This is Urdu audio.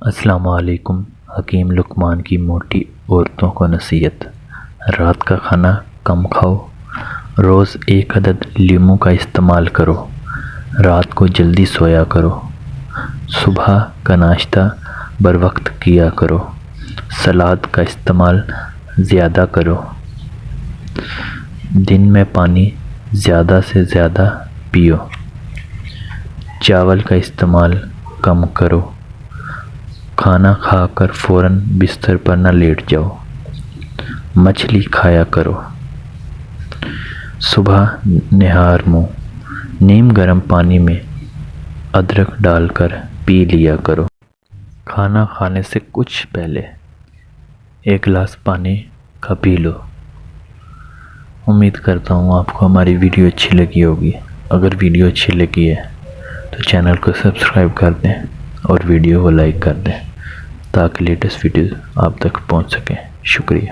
السلام علیکم۔ حکیم لقمان کی موٹی عورتوں کو نصیحت۔ رات کا کھانا کم کھاؤ، روز 1 عدد لیموں کا استعمال کرو، رات کو جلدی سویا کرو، صبح کا ناشتہ بر وقت کیا کرو، سلاد کا استعمال زیادہ کرو، دن میں پانی زیادہ سے زیادہ پیو، چاول کا استعمال کم کرو، کھانا کھا کر فوراً بستر پر نہ لیٹ جاؤ، مچھلی کھایا کرو، صبح نہار منہ نیم گرم پانی میں ادرک ڈال کر پی لیا کرو، کھانا کھانے سے کچھ پہلے 1 گلاس پانی کا پی لو۔ امید کرتا ہوں آپ کو ہماری ویڈیو اچھی لگی ہوگی۔ اگر ویڈیو اچھی لگی ہے تو چینل کو سبسکرائب کر دیں اور ویڈیو کو لائک کر دیں تاکہ لیٹسٹ ویڈیو آپ تک پہنچ سکیں۔ شکریہ۔